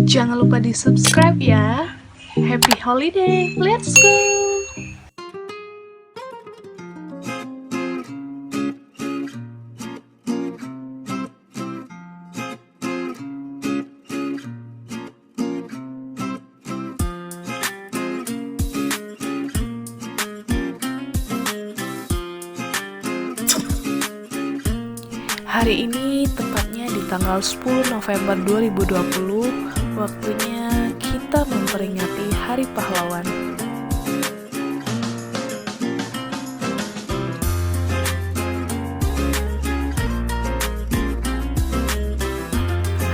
Jangan lupa di subscribe ya. Happy holiday, let's go! Hari ini tepatnya di tanggal 10 November 2020, waktunya kita memperingati Hari Pahlawan.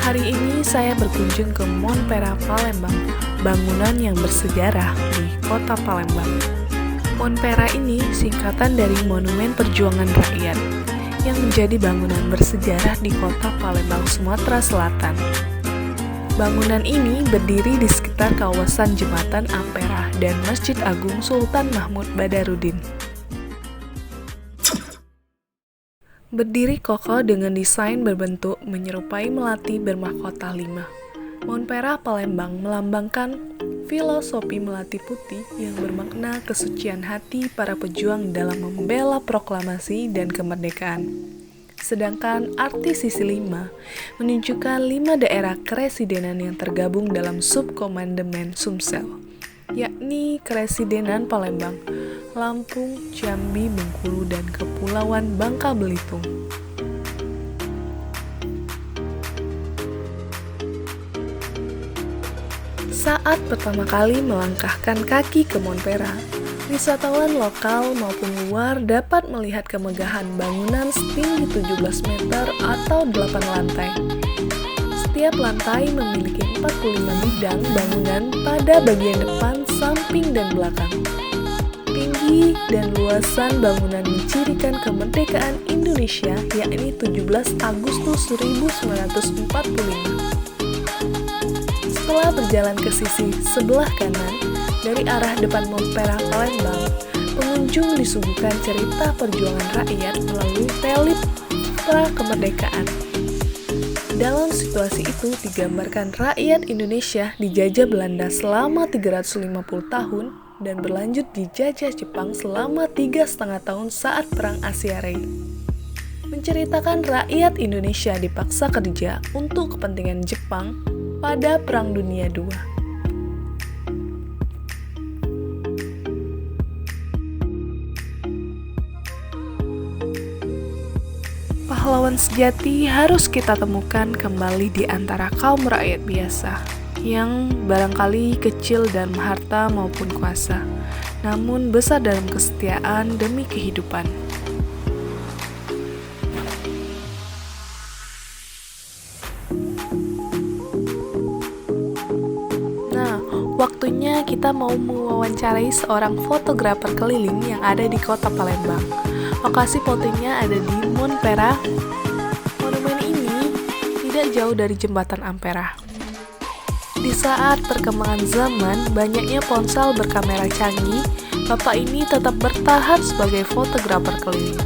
Hari ini saya berkunjung ke Monpera, Palembang, bangunan yang bersejarah di kota Palembang. Monpera ini singkatan dari Monumen Perjuangan Rakyat, yang menjadi bangunan bersejarah di kota Palembang, Sumatera Selatan. Bangunan ini berdiri di sekitar kawasan Jembatan Ampera dan Masjid Agung Sultan Mahmud Badarudin. Berdiri kokoh dengan desain berbentuk menyerupai melati bermahkota 5. Monpera Palembang melambangkan filosofi melati putih yang bermakna kesucian hati para pejuang dalam membela proklamasi dan kemerdekaan. Sedangkan arti sisi 5 menunjukkan 5 daerah keresidenan yang tergabung dalam subkomandemen Sumsel, yakni Keresidenan Palembang, Lampung, Jambi, Bengkulu, dan Kepulauan Bangka Belitung. Saat pertama kali melangkahkan kaki ke Monpera, wisatawan lokal maupun luar dapat melihat kemegahan bangunan setinggi 17 meter atau 8 lantai. Setiap lantai memiliki 45 bidang bangunan pada bagian depan, samping, dan belakang. Tinggi dan luasan bangunan mencirikan kemerdekaan Indonesia, yakni 17 Agustus 1945. Setelah berjalan ke sisi sebelah kanan, dari arah depan Monpera Palembang, pengunjung disuguhkan cerita perjuangan rakyat melalui telip pra-kemerdekaan. Dalam situasi itu digambarkan rakyat Indonesia dijajah Belanda selama 350 tahun dan berlanjut dijajah Jepang selama 3,5 tahun saat Perang Asiarai. Menceritakan rakyat Indonesia dipaksa kerja untuk kepentingan Jepang pada Perang Dunia II. Pahlawan sejati harus kita temukan kembali di antara kaum rakyat biasa, yang barangkali kecil dalam harta maupun kuasa, namun besar dalam kesetiaan demi kehidupan. Waktunya kita mau mewawancarai seorang fotografer keliling yang ada di kota Palembang. Lokasi fotonya ada di Monpera. Monumen ini tidak jauh dari Jembatan Ampera. Di saat perkembangan zaman, banyaknya ponsel berkamera canggih, bapak ini tetap bertahan sebagai fotografer keliling.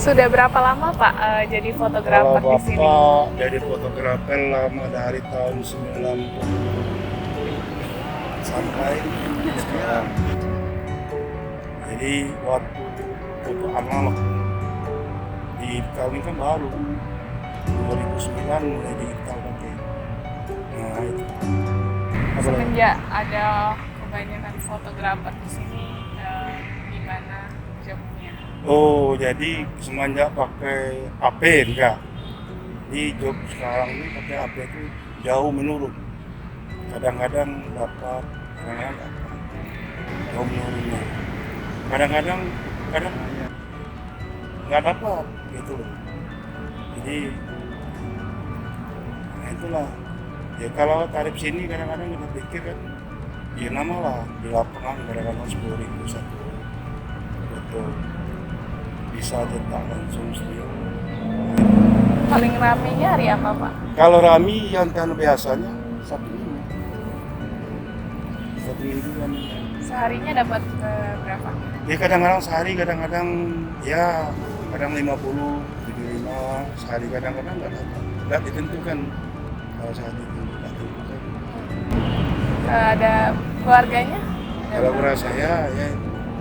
Sudah berapa lama Pak jadi fotografer di sini? Bapak jadi fotografer lama dari tahun 90 sampai sekarang. Jadi waktu foto analog di tahun ini kan baru 2009 mulai digital pakai. Nah itu. Semenjak ada kebanyakan fotografer di sini, gimana jobnya? Oh, jadi semenjak pakai HP enggak. Di job sekarang ini pakai HP itu jauh menurun. Kadang-kadang dapat, kadang-kadang dapat. Jauh menurunnya. Kadang-kadang nggak dapat gitu loh. Jadi nah itulah. Ya kalau tarif sini kadang-kadang kita pikir kan, ya nama lah di lapangan kadang-kadang 10.000 satu foto. Bisa cetak langsung studio. Paling ramenya hari apa Pak? Kalau rami yang kan biasanya satu minggu kan. Seharinya dapat berapa? Ya kadang-kadang sehari, kadang-kadang ya kadang 50, 75 sehari, kadang-kadang nggak dapat. nggak ditentukan kalau saat itu nggak ditentukan. Ada keluarganya? Kalau keluarga saya ya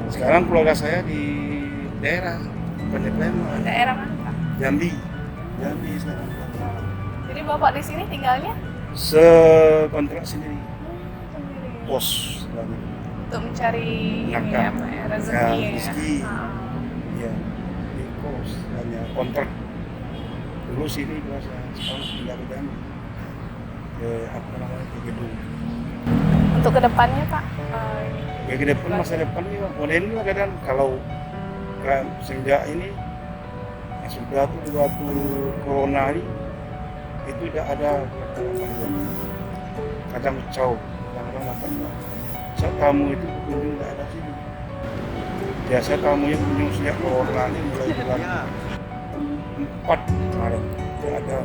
sekarang keluarga saya di daerah Palembang, Daerah mana Pak? Jambi sekarang. Jadi Bapak di sini tinggalnya? Sekontrak sendiri, Sendiri. pos lagi. Untuk mencari ini Nafkah. apa ya, rezeki Ya, ya. rezeki. Ya, di pos hanya kontrak. Dulu sini biasa, sekarang pindah ke Jambi, ke apa namanya ke gedung. Untuk kedepannya Pak, Ya ke depan masa depan ini model ini lah kadang kalau kan sejak ini yang sudah tuh waktu corona ini itu tidak ada kadang kacau kadang-kadang makan saat tamu itu kunjung tidak ada sini biasa tamunya kunjung sejak corona ini mulai bulan 4 kemarin tidak ada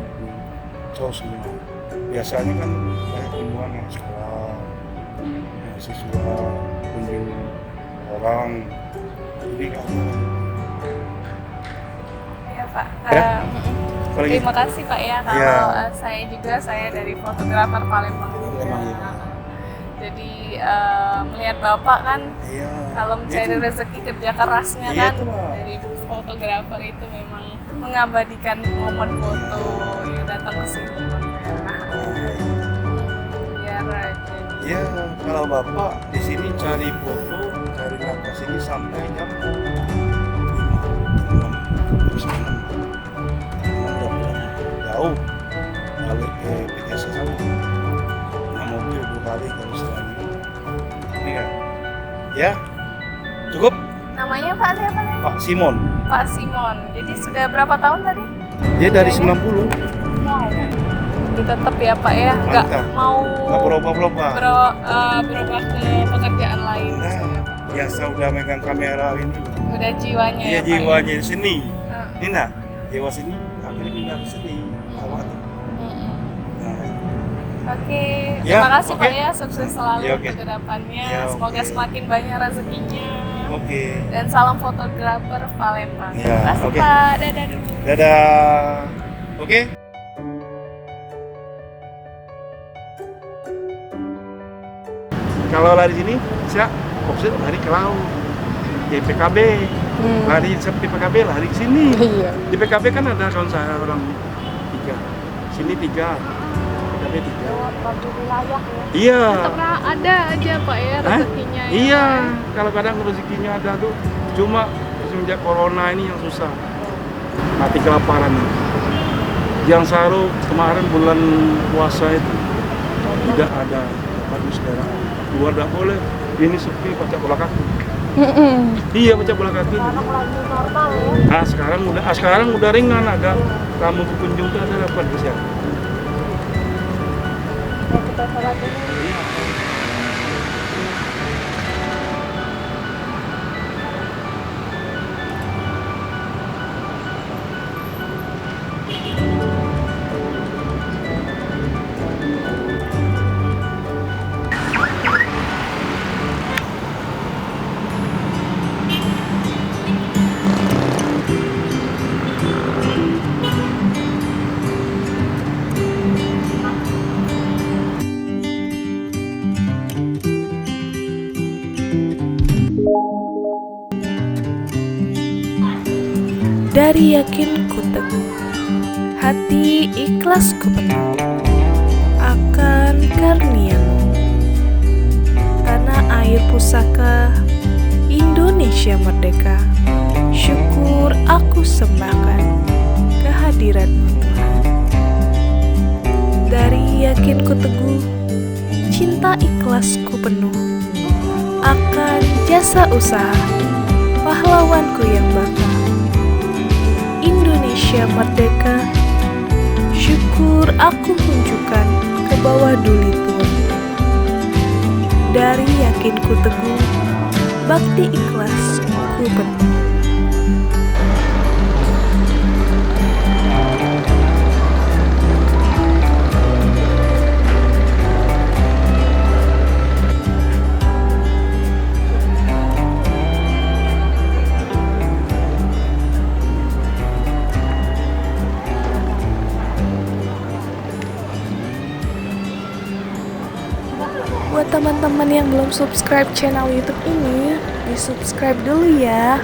kacau semua biasanya kan banyak kunjungan yang sekolah mahasiswa kunjung orang jadi nggak ada. ya Pak. Ya. Kalau Terima kasih Pak ya. Kalau Ya. saya dari fotografer Palembang juga. Palembang, ya. Jadi melihat Bapak kan Iya. kalau mencari Itu. rezeki kerja kerasnya Iya, kan itu, Pak. dari fotografer itu memang mengabadikan momen foto yang datang ke sini. Biar aja. Ya, kalau Bapak di sini cari foto, cari nafkah sini sampai jam 5, 6, udah jauh balik ke PKS sana. Nah, mobil 2 kali kalau setelahnya. Ini kan? Ya, cukup Namanya Pak siapa nih? Pak Simon. Pak Simon. Jadi sudah berapa tahun tadi? Dia dari Kerjanya? 90, Wow. Jadi tetap ya Pak ya, nggak Mantap. mau nggak berubah-berubah. berubah ke pekerjaan lain. Nah, biasa udah megang kamera ini. Udah jiwanya Iya ya Pak. jiwanya di sini. Ya? Ini nah, jiwa sini, akhirnya pindah ke sini. Awak tuh. Mm-mm. Nah, Oke, Ya, terima kasih oke. Pak ya, sukses selalu Ya, oke. untuk kedepannya. Ya, Semoga oke. semakin banyak rezekinya. oke. Dan salam fotografer Palembang. Ya, Terima kasih oke. Pak, dadah dulu. Dadah. Oke. Kalau lari sini, saya fokus lari ke laut. Di PKB, lari seperti PKB lari ke sini. Iya. Di PKB kan ada kawan saya orang 3, sini 3, PKB 3. Bagi wilayah ya. Iya. Tetap ada aja Pak ya Hah? rezekinya. ya, Iya, Pak ya. kalau kadang rezekinya ada tuh, cuma semenjak corona ini yang susah. Mati kelaparan. Yang Saru kemarin bulan puasa itu tidak ada tempat saudara. Keluar tidak boleh. Ini sepi baca bola kaki. Iya baca bola kaki. Sekarang lagi normal ya. Sekarang udah ringan ada tamu pengunjung tuh ada dapat siapa. Ya, kita sholat dulu. Dari yakin ku teguh, hati ikhlas ku penuh akan karuniamu. Tanah air pusaka, Indonesia merdeka. Syukur aku sembahkan kehadiratmu Tuhan. Dari yakin ku teguh, cinta ikhlas ku penuh akan jasa usaha pahlawanku yang bangga. Indonesia merdeka, syukur aku tunjukkan ke bawah duli Tuhan. Dari yakin ku teguh, bakti ikhlas ku penuh. Buat teman-teman yang belum subscribe channel YouTube ini, di subscribe dulu ya.